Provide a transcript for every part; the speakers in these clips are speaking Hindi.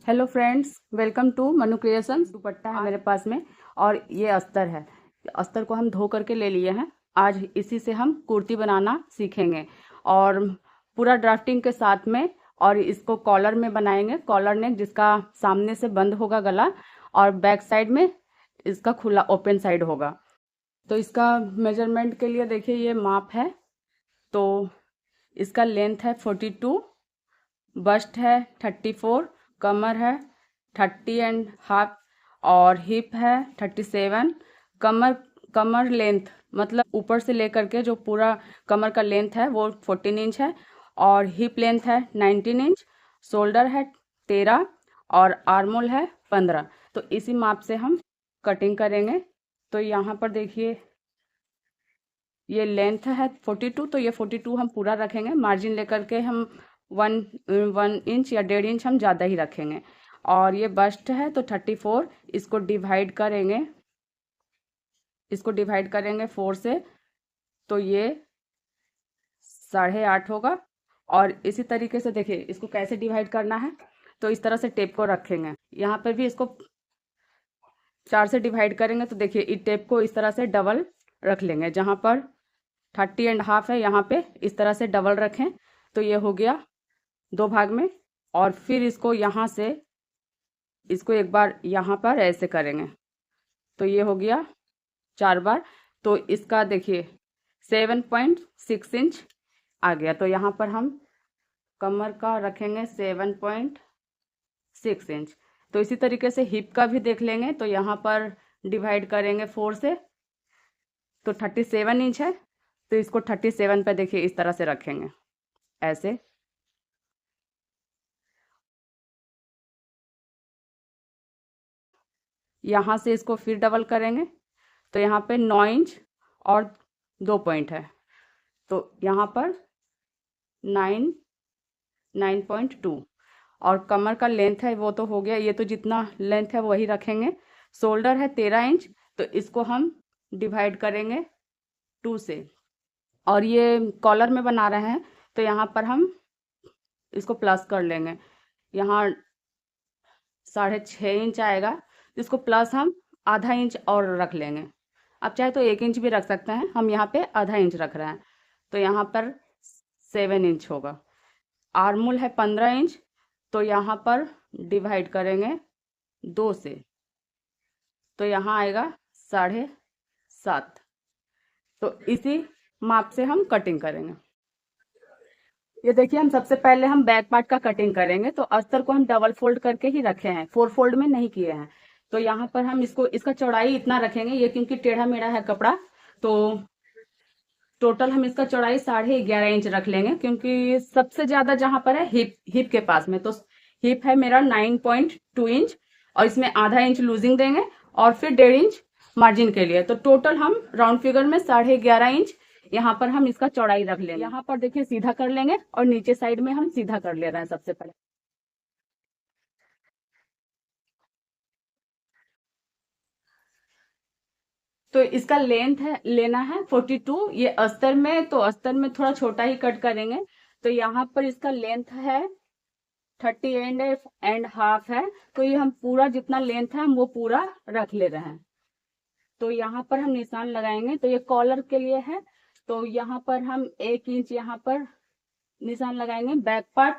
Hello friends, welcome to Manu creations. Dupatta है मेरे पास में और ये अस्तर है। अस्तर को हम धो करके ले लिए हैं। आज इसी से हम कुर्ती बनाना सीखेंगे और पूरा ड्राफ्टिंग के साथ में। और इसको कॉलर में बनाएंगे, कॉलर नेक, जिसका सामने से बंद होगा गला और बैक साइड में इसका खुला ओपन साइड होगा। तो इसका मेजरमेंट के लिए देखिए, ये माप है। तो इसका लेंथ है 42, बस्ट है 34, कमर है 30.5 और हिप है 37। कमर कमर लेंथ मतलब ऊपर से लेकर के जो पूरा कमर का लेंथ है वो 14 इंच है और हिप लेंथ है 19 इंच। शोल्डर है 13 और आर्मोल है 15। तो इसी माप से हम कटिंग करेंगे। तो यहाँ पर देखिए, ये लेंथ है 42, तो ये 42 हम पूरा रखेंगे। मार्जिन लेकर के हम 1 इंच या 1.5 इंच हम ज़्यादा ही रखेंगे। और ये बस्ट है तो 34, इसको डिवाइड करेंगे 4 से, तो ये 8.5 होगा। और इसी तरीके से देखिए इसको कैसे डिवाइड करना है। तो इस तरह से टेप को रखेंगे, यहाँ पर भी इसको 4 से डिवाइड करेंगे। तो देखिए इस टेप को इस तरह से डबल रख लेंगे। जहाँ पर 30.5 है यहाँ पे इस तरह से डबल रखें। तो ये हो गया 2 भाग में। और फिर इसको यहाँ से इसको एक बार यहाँ पर ऐसे करेंगे, तो ये हो गया 4 बार। तो इसका देखिए 7.6 इंच आ गया। तो यहाँ पर हम कमर का रखेंगे 7.6 इंच। तो इसी तरीके से हिप का भी देख लेंगे। तो यहाँ पर डिवाइड करेंगे 4 से, तो 37 इंच है। तो इसको 37 पे देखिए इस तरह से रखेंगे ऐसे। यहाँ से इसको फिर डबल करेंगे, तो यहाँ पे 9 इंच और 2 पॉइंट है। तो यहाँ पर 9.2। और कमर का लेंथ है वो तो हो गया, ये तो जितना लेंथ है वही रखेंगे। शोल्डर है 13 इंच, तो इसको हम डिवाइड करेंगे 2 से। और ये कॉलर में बना रहे हैं, तो यहाँ पर हम इसको प्लस कर लेंगे। यहाँ 6.5 इंच आएगा, इसको प्लस हम आधा इंच और रख लेंगे। आप चाहे तो 1 इंच भी रख सकते हैं, हम यहाँ पे आधा इंच रख रहे हैं। तो यहाँ पर 7 इंच होगा। आर्मोल है 15 इंच, तो यहाँ पर डिवाइड करेंगे 2 से, तो यहाँ आएगा 7.5। तो इसी माप से हम कटिंग करेंगे। ये देखिए, हम सबसे पहले हम बैक पार्ट का कटिंग करेंगे। तो अस्तर को हम डबल फोल्ड करके ही रखे हैं, 4 फोल्ड में नहीं किए हैं। तो यहाँ पर हम इसका चौड़ाई इतना रखेंगे, ये क्योंकि टेढ़ा मेढ़ा है कपड़ा। तो टोटल हम इसका चौड़ाई 11.5 इंच रख लेंगे, क्योंकि सबसे ज्यादा जहां पर है हिप के पास में। तो हिप है मेरा 9.2 इंच और इसमें आधा इंच लूजिंग देंगे और फिर 1.5 इंच मार्जिन के लिए। तो टोटल हम राउंड फिगर में 11.5 इंच यहाँ पर हम इसका चौड़ाई रख लेंगे। यहाँ पर देखिए सीधा कर लेंगे और नीचे साइड में हम सीधा कर ले रहे हैं सबसे पहले। तो इसका लेंथ है लेना है 42। ये अस्तर में, तो अस्तर में थोड़ा छोटा ही कट करेंगे। तो यहाँ पर इसका लेंथ है 30.5 है। तो ये हम पूरा जितना लेंथ है हम वो पूरा रख ले रहे हैं। तो यहाँ पर हम निशान लगाएंगे। तो ये कॉलर के लिए है, तो यहाँ पर हम 1 इंच यहाँ पर निशान लगाएंगे। बैक पार्ट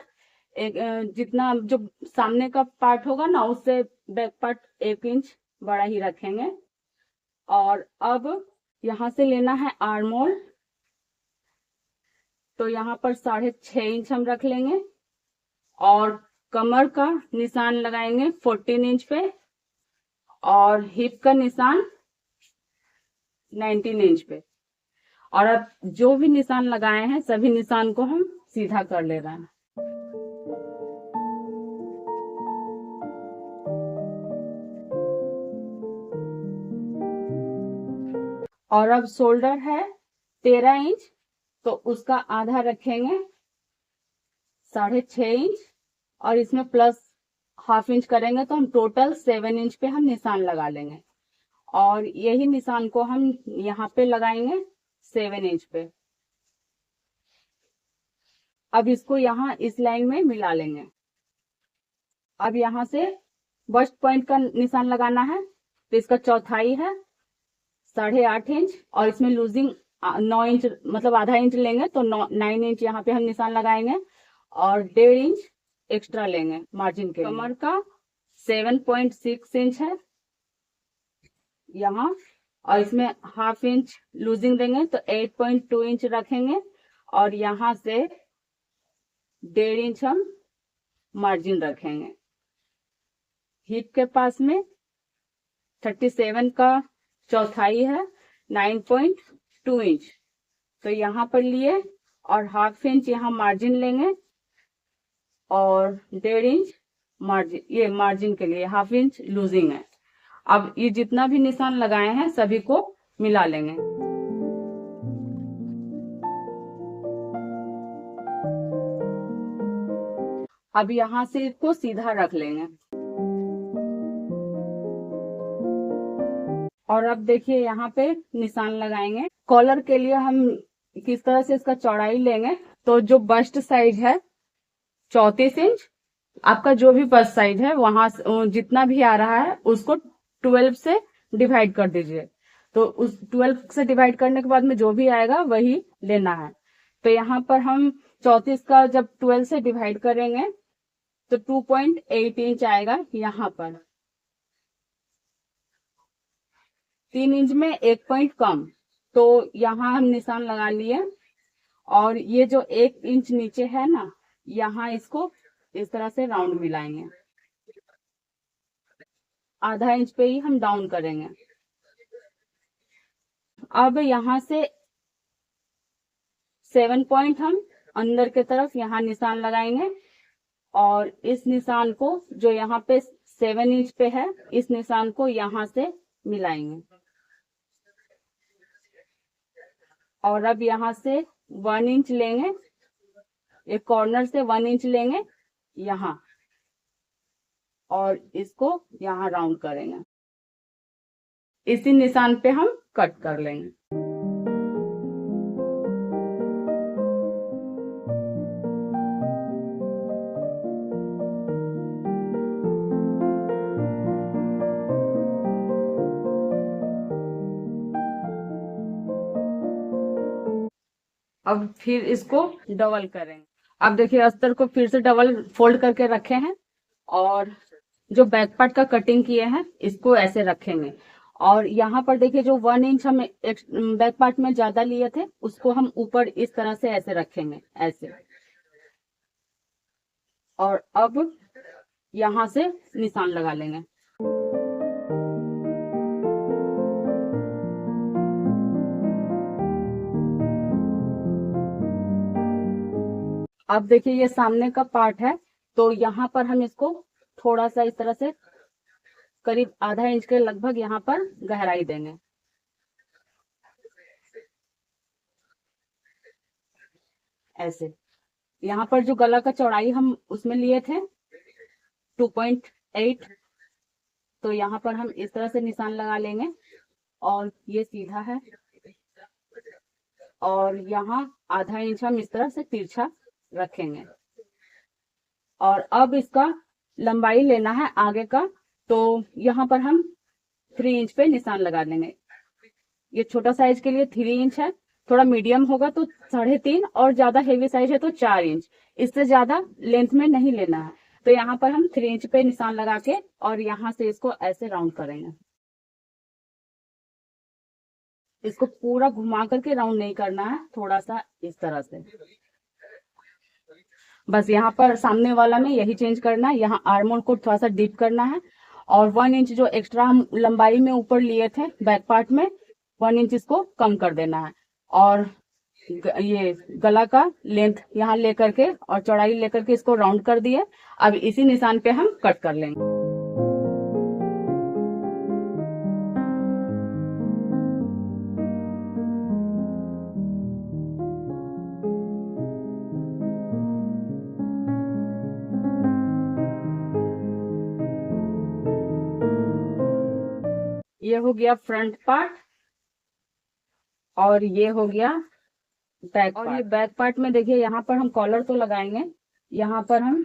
एक जितना जो सामने का पार्ट होगा ना, उससे बैक पार्ट 1 इंच बड़ा ही रखेंगे। और अब यहाँ से लेना है आर्मोल, तो यहाँ पर 6.5 इंच हम रख लेंगे। और कमर का निशान लगाएंगे 14 इंच पे और हिप का निशान 19 इंच पे। और अब जो भी निशान लगाए हैं सभी निशान को हम सीधा कर ले रहे हैं। और अब शोल्डर है 13 इंच, तो उसका आधा रखेंगे 6.5 इंच और इसमें प्लस ½ इंच करेंगे, तो हम टोटल 7 इंच पे हम निशान लगा लेंगे। और यही निशान को हम यहाँ पे लगाएंगे 7 इंच पे। अब इसको यहाँ इस लाइन में मिला लेंगे। अब यहाँ से बस्ट पॉइंट का निशान लगाना है। तो इसका चौथाई है 8.5 इंच और इसमें लूजिंग 9 इंच, मतलब आधा इंच लेंगे तो 9 इंच यहाँ पे हम निशान लगाएंगे और 1.5 इंच एक्स्ट्रा लेंगे मार्जिन के लिए। कमर का 7.6 इंच है यहाँ, और इसमें ½ इंच लूजिंग देंगे तो 8.2 इंच रखेंगे और यहाँ से 1.5 इंच हम मार्जिन रखेंगे। हिप के पास में 37 का चौथाई है 9.2 इंच, तो यहाँ पर लिए और ½ इंच यहाँ मार्जिन लेंगे और 1.5 इंच मार्जिन, ये मार्जिन के लिए ½ इंच लूजिंग है। अब ये जितना भी निशान लगाए हैं सभी को मिला लेंगे। अब यहाँ से इसको सीधा रख लेंगे और अब देखिए यहाँ पे निशान लगाएंगे। कॉलर के लिए हम किस तरह से इसका चौड़ाई लेंगे, तो जो बस्ट साइज है 34 इंच, आपका जो भी बस्ट साइज है वहां जितना भी आ रहा है उसको 12 से डिवाइड कर दीजिए। तो उस 12 से डिवाइड करने के बाद में जो भी आएगा वही लेना है। तो यहाँ पर हम 34 का जब 12 से डिवाइड करेंगे तो 2.8 इंच आएगा यहाँ पर। 3 इंच में 1 पॉइंट कम, तो यहाँ हम निशान लगा लिए और ये जो 1 इंच नीचे है ना, यहाँ इसको इस तरह से राउंड मिलाएंगे। ½ इंच पे ही हम डाउन करेंगे। अब यहाँ से 7 पॉइंट हम अंदर के तरफ यहाँ निशान लगाएंगे और इस निशान को जो यहाँ पे 7 इंच पे है, इस निशान को यहाँ से मिलाएंगे और अब यहाँ से 1 इंच लेंगे, एक कॉर्नर से 1 इंच लेंगे यहाँ और इसको यहाँ राउंड करेंगे। इसी निशान पे हम कट कर लेंगे। अब फिर इसको डबल करेंगे। अब देखिए अस्तर को फिर से डबल फोल्ड करके रखे हैं और जो बैक पार्ट का कटिंग किए हैं इसको ऐसे रखेंगे और यहाँ पर देखिए जो 1 इंच हम बैक पार्ट में ज्यादा लिए थे उसको हम ऊपर इस तरह से ऐसे रखेंगे ऐसे, और अब यहाँ से निशान लगा लेंगे। अब देखिए ये सामने का पार्ट है, तो यहाँ पर हम इसको थोड़ा सा इस तरह से करीब ½ इंच के लगभग यहाँ पर गहराई देंगे। ऐसे यहाँ पर जो गला का चौड़ाई हम उसमें लिए थे 2.8, तो यहाँ पर हम इस तरह से निशान लगा लेंगे और ये सीधा है और यहाँ ½ इंच हम इस तरह से तिरछा रखेंगे और अब इसका लंबाई लेना है आगे का, तो यहाँ पर हम 3 इंच पे निशान लगा देंगे। ये छोटा साइज के लिए 3 इंच है, थोड़ा मीडियम होगा तो 3.5 और ज्यादा हेवी साइज है तो 4 इंच, इससे ज्यादा लेंथ में नहीं लेना है। तो यहाँ पर हम 3 इंच पे निशान लगा के और यहाँ से इसको ऐसे राउंड करेंगे। इसको पूरा घुमा करके राउंड नहीं करना है, थोड़ा सा इस तरह से। बस यहाँ पर सामने वाला में यही चेंज करना है, यहाँ आर्म होल को थोड़ा सा डीप करना है और 1 इंच जो एक्स्ट्रा हम लंबाई में ऊपर लिए थे बैक पार्ट में 1 इंच इसको कम कर देना है और ये गला का लेंथ यहाँ लेकर के और चौड़ाई लेकर के इसको राउंड कर दिए। अब इसी निशान पे हम कट कर लेंगे। ये हो गया फ्रंट पार्ट और ये हो गया बैक पार्ट। और ये बैक पार्ट में देखिए यहाँ पर हम कॉलर तो लगाएंगे, यहाँ पर हम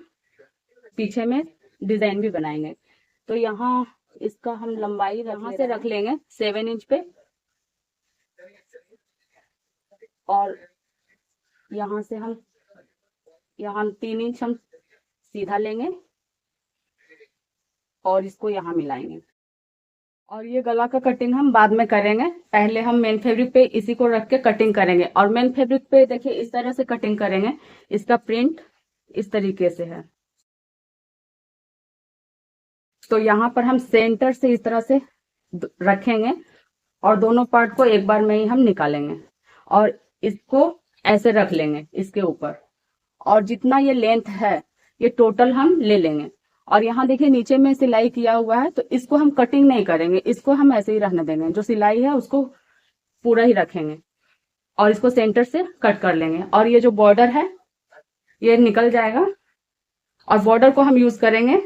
पीछे में डिजाइन भी बनाएंगे। तो यहाँ इसका हम लंबाई यहाँ से रख लेंगे 7 इंच पे, और यहाँ से हम यहाँ 3 इंच हम सीधा लेंगे और इसको यहाँ मिलाएंगे। और ये गला का कटिंग हम बाद में करेंगे, पहले हम मेन फैब्रिक पे इसी को रख के कटिंग करेंगे। और मेन फैब्रिक पे देखिए इस तरह से कटिंग करेंगे, इसका प्रिंट इस तरीके से है। तो यहाँ पर हम सेंटर से इस तरह से रखेंगे और दोनों पार्ट को एक बार में ही हम निकालेंगे और इसको ऐसे रख लेंगे इसके ऊपर। और जितना ये लेंथ है ये टोटल हम ले लेंगे। और यहाँ देखिए नीचे में सिलाई किया हुआ है, तो इसको हम कटिंग नहीं करेंगे, इसको हम ऐसे ही रहने देंगे। जो सिलाई है उसको पूरा ही रखेंगे और इसको सेंटर से कट कर लेंगे। और ये जो बॉर्डर है ये निकल जाएगा और बॉर्डर को हम यूज करेंगे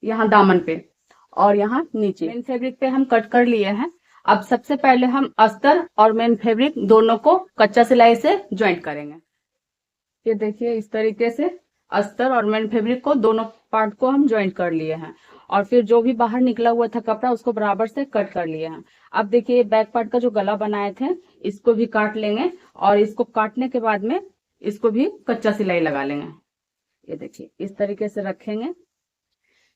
यहाँ दामन पे और यहाँ नीचे। मेन फैब्रिक पे हम कट कर लिए हैं। अब सबसे पहले हम अस्तर और मेन फैब्रिक दोनों को कच्चा सिलाई से ज्वाइंट करेंगे। ये देखिए इस तरीके से अस्तर और मेन फैब्रिक को दोनों पार्ट को हम ज्वाइंट कर लिए हैं और फिर जो भी बाहर निकला हुआ था कपड़ा उसको बराबर से कट कर लिए हैं। अब देखिए बैक पार्ट का जो गला बनाए थे इसको भी काट लेंगे और इसको काटने के बाद में इसको भी कच्चा सिलाई लगा लेंगे। ये देखिए इस तरीके से रखेंगे,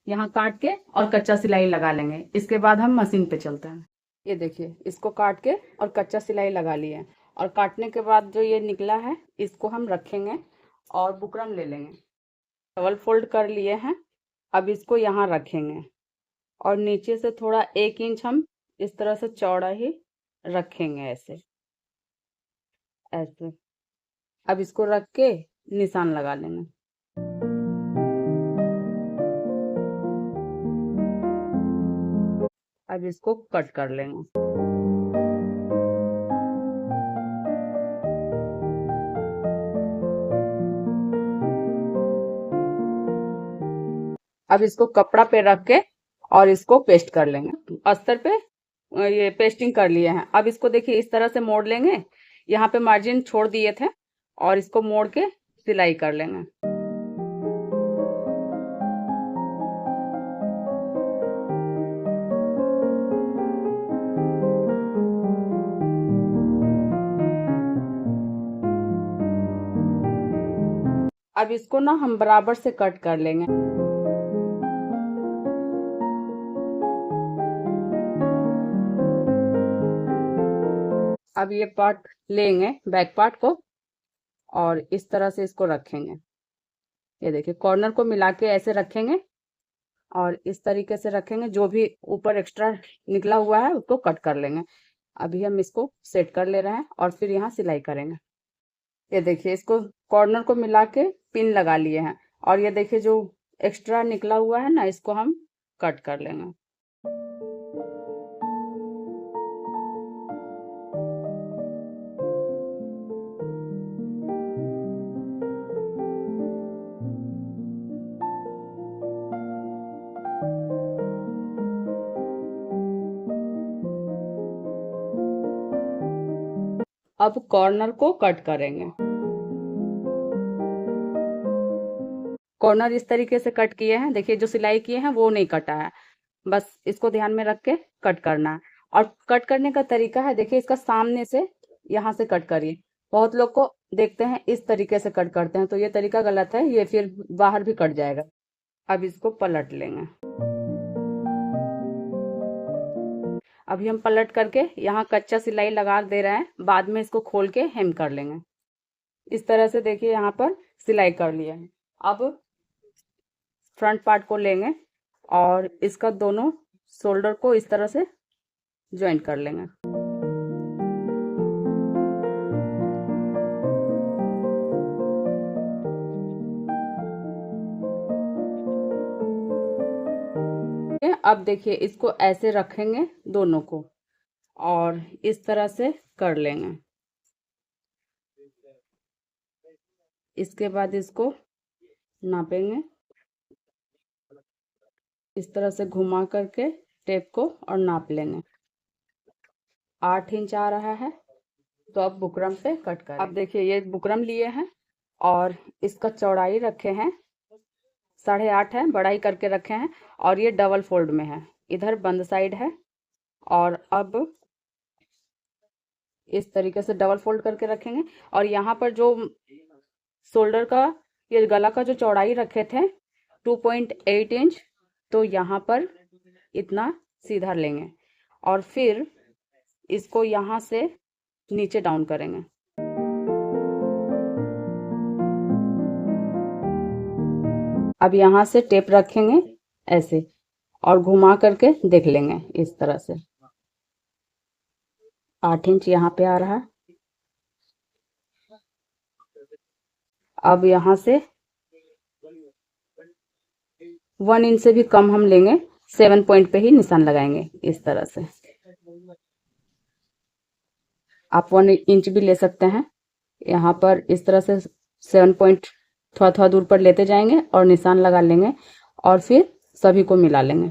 यहाँ काट के और कच्चा सिलाई लगा लेंगे। इसके बाद हम मशीन पे चलते हैं। ये देखिए इसको काट के और कच्चा सिलाई लगा लिए और काटने के बाद जो ये निकला है इसको हम रखेंगे और बुकरम ले लेंगे। डबल फोल्ड कर लिए हैं। अब इसको यहाँ रखेंगे और नीचे से थोड़ा 1 इंच हम इस तरह से चौड़ा ही रखेंगे, ऐसे ऐसे। अब इसको रख के निशान लगा लेंगे। अब इसको कट कर लेंगे। अब इसको कपड़ा पे रख के और इसको पेस्ट कर लेंगे। अस्तर पे ये पेस्टिंग कर लिए हैं। अब इसको देखिए इस तरह से मोड़ लेंगे, यहाँ पे मार्जिन छोड़ दिए थे और इसको मोड़ के सिलाई कर लेंगे। अब इसको ना हम बराबर से कट कर लेंगे। अब ये पार्ट लेंगे बैक पार्ट को और इस तरह से इसको रखेंगे। ये देखिए कॉर्नर को मिला के ऐसे रखेंगे और इस तरीके से रखेंगे। जो भी ऊपर एक्स्ट्रा निकला हुआ है उसको कट कर लेंगे। अभी हम इसको सेट कर ले रहे हैं और फिर यहाँ सिलाई करेंगे। ये देखिए इसको कॉर्नर को मिला के पिन लगा लिए हैं और ये देखिए जो एक्स्ट्रा निकला हुआ है ना इसको हम कट कर लेंगे। अब कॉर्नर को कट करेंगे। कॉर्नर इस तरीके से कट किए हैं। देखिए जो सिलाई किए हैं वो नहीं कटा है, बस इसको ध्यान में रख के कट करना है। और कट करने का तरीका है, देखिए इसका सामने से यहाँ से कट करिए। बहुत लोग को देखते हैं इस तरीके से कट करते हैं, तो ये तरीका गलत है, ये फिर बाहर भी कट जाएगा। अब इसको पलट लेंगे। अभी हम पलट करके यहाँ कच्चा सिलाई लगा दे रहे हैं, बाद में इसको खोल के हेम कर लेंगे। इस तरह से देखिए यहाँ पर सिलाई कर लिया है। अब फ्रंट पार्ट को लेंगे और इसका दोनों शोल्डर को इस तरह से ज्वाइंट कर लेंगे। अब देखिए इसको ऐसे रखेंगे दोनों को और इस तरह से कर लेंगे। इसके बाद इसको नापेंगे इस तरह से घुमा करके टेप को और नाप लेंगे। 8 इंच आ रहा है, तो अब बुकरम पे कट करें। अब देखिए ये बुकरम लिए हैं और इसका चौड़ाई रखे हैं 8.5 है, बड़ा ही करके रखे हैं। और ये डबल फोल्ड में है, इधर बंद साइड है। और अब इस तरीके से डबल फोल्ड करके रखेंगे। और यहाँ पर जो शोल्डर का, ये गला का जो चौड़ाई रखे थे 2.8 इंच, तो यहाँ पर इतना सीधा लेंगे और फिर इसको यहाँ से नीचे डाउन करेंगे। अब यहाँ से टेप रखेंगे ऐसे और घुमा करके देख लेंगे इस तरह से। 8 इंच यहाँ पे आ रहा है। अब यहाँ से 1 इंच से भी कम हम लेंगे, 7 पॉइंट पे ही निशान लगाएंगे इस तरह से। आप 1 इंच भी ले सकते हैं। यहाँ पर इस तरह से 7 पॉइंट थोड़ा थोड़ा दूर पर लेते जाएंगे और निशान लगा लेंगे और फिर सभी को मिला लेंगे।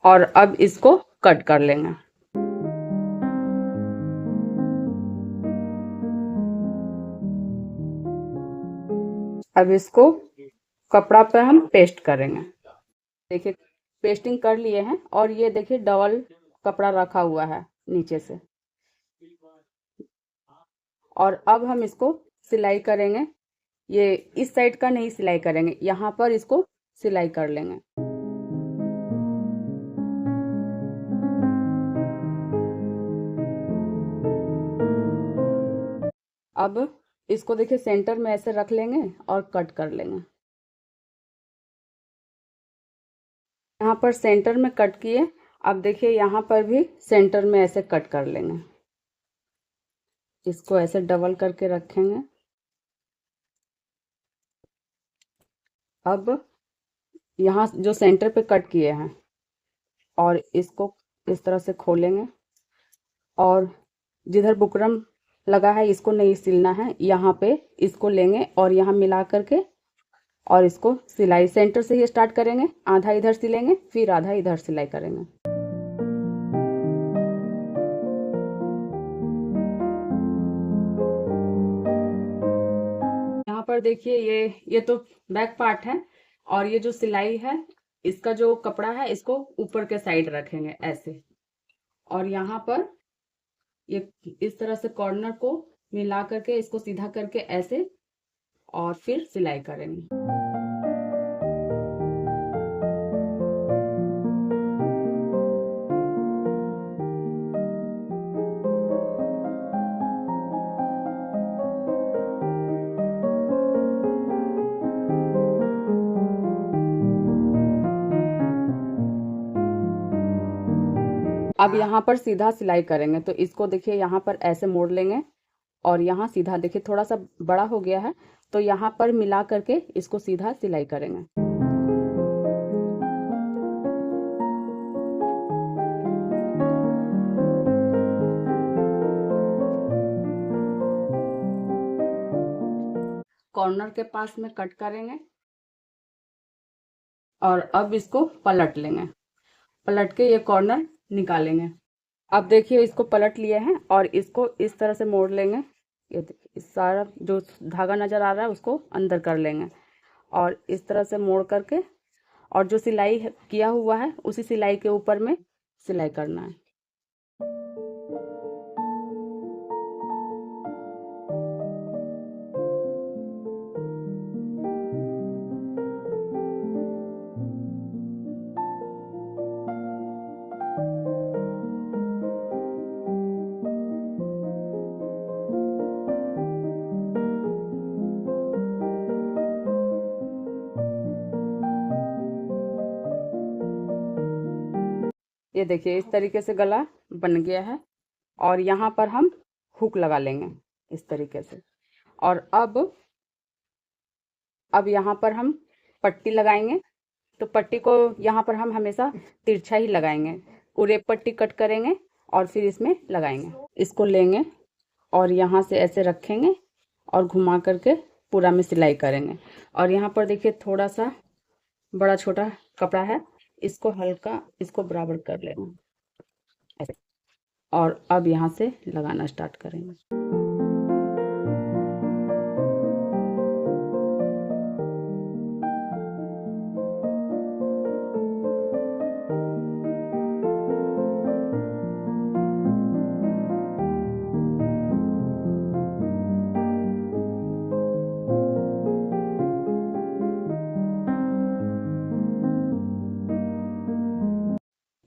और अब इसको कट कर लेंगे। अब इसको कपड़ा पर हम पेस्ट करेंगे। देखिए पेस्टिंग कर लिए हैं और ये देखिए डबल कपड़ा रखा हुआ है नीचे से। और अब हम इसको सिलाई करेंगे। ये इस साइड का नहीं सिलाई करेंगे, यहाँ पर इसको सिलाई कर लेंगे। अब इसको देखिए सेंटर में ऐसे रख लेंगे और कट कर लेंगे। यहाँ पर सेंटर में कट किए। अब देखिए यहाँ पर भी सेंटर में ऐसे कट कर लेंगे। इसको ऐसे डबल करके रखेंगे। अब यहाँ जो सेंटर पे कट किए हैं और इसको इस तरह से खोलेंगे और जिधर बुकरम लगा है इसको नहीं सिलना है, यहाँ पे इसको लेंगे और यहाँ मिला करके और इसको सिलाई सेंटर से ही स्टार्ट करेंगे। आधा इधर सिलेंगे, फिर आधा इधर सिलाई करेंगे। यहाँ पर देखिए ये तो बैक पार्ट है और ये जो सिलाई है इसका जो कपड़ा है इसको ऊपर के साइड रखेंगे ऐसे। और यहाँ पर ये इस तरह से कॉर्नर को मिला करके इसको सीधा करके ऐसे और फिर सिलाई करेंगे। अब यहाँ पर सीधा सिलाई करेंगे, तो इसको देखिए यहाँ पर ऐसे मोड़ लेंगे और यहाँ सीधा देखिए थोड़ा सा बड़ा हो गया है, तो यहाँ पर मिला करके इसको सीधा सिलाई करेंगे। कॉर्नर के पास में कट करेंगे और अब इसको पलट लेंगे। पलट के ये कॉर्नर निकालेंगे। अब देखिए इसको पलट लिए हैं और इसको इस तरह से मोड़ लेंगे। ये देखिए सारा जो धागा नजर आ रहा है उसको अंदर कर लेंगे और इस तरह से मोड़ करके और जो सिलाई किया हुआ है उसी सिलाई के ऊपर में सिलाई करना है। ये देखिए इस तरीके से गला बन गया है और यहाँ पर हम हुक लगा लेंगे इस तरीके से। और अब यहाँ पर हम पट्टी लगाएंगे। तो पट्टी को यहाँ पर हम हमेशा तिरछा ही लगाएंगे। उरेप पट्टी कट करेंगे और फिर इसमें लगाएंगे। इसको लेंगे और यहाँ से ऐसे रखेंगे और घुमा करके पूरा में सिलाई करेंगे। और यहाँ पर देखिए थोड़ा सा बड़ा छोटा कपड़ा है, इसको हल्का इसको बराबर कर लेना ऐसे। और अब यहाँ से लगाना स्टार्ट करेंगे।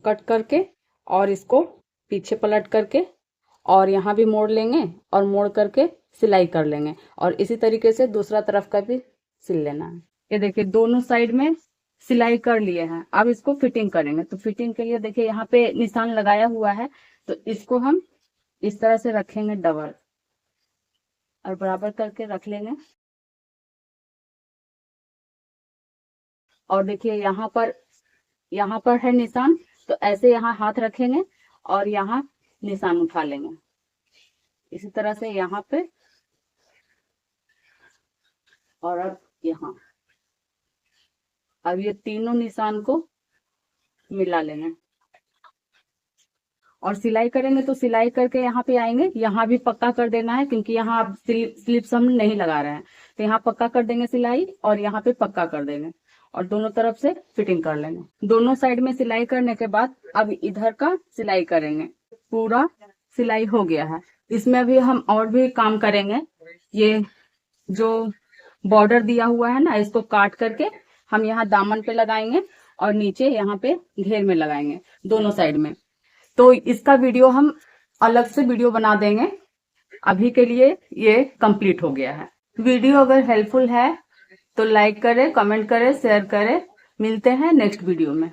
कट करके और इसको पीछे पलट करके और यहाँ भी मोड़ लेंगे और मोड़ करके सिलाई कर लेंगे और इसी तरीके से दूसरा तरफ का भी सिल लेना है। ये देखिए दोनों साइड में सिलाई कर लिए हैं। अब इसको फिटिंग करेंगे। तो फिटिंग के लिए देखिए यहाँ पे निशान लगाया हुआ है, तो इसको हम इस तरह से रखेंगे डबल और बराबर करके रख लेंगे। और देखिए यहाँ पर है निशान, तो ऐसे यहाँ हाथ रखेंगे और यहाँ निशान उठा लेंगे इसी तरह से यहाँ पे और अब यहाँ। अब ये तीनों निशान को मिला लेंगे और सिलाई करेंगे। तो सिलाई करके यहाँ पे आएंगे, यहाँ भी पक्का कर देना है क्योंकि यहाँ अब स्लिप्स हम नहीं लगा रहे हैं, तो यहाँ पक्का कर देंगे सिलाई और यहाँ पे पक्का कर देंगे और दोनों तरफ से फिटिंग कर लेंगे। दोनों साइड में सिलाई करने के बाद अब इधर का सिलाई करेंगे। पूरा सिलाई हो गया है। इसमें अभी हम और भी काम करेंगे। ये जो बॉर्डर दिया हुआ है ना, इसको काट करके हम यहाँ दामन पे लगाएंगे और नीचे यहाँ पे घेर में लगाएंगे दोनों साइड में। तो इसका वीडियो हम अलग से वीडियो बना देंगे। अभी के लिए ये कंप्लीट हो गया है। वीडियो अगर हेल्पफुल है तो लाइक करें, कमेंट करें, शेयर करें। मिलते हैं नेक्स्ट वीडियो में।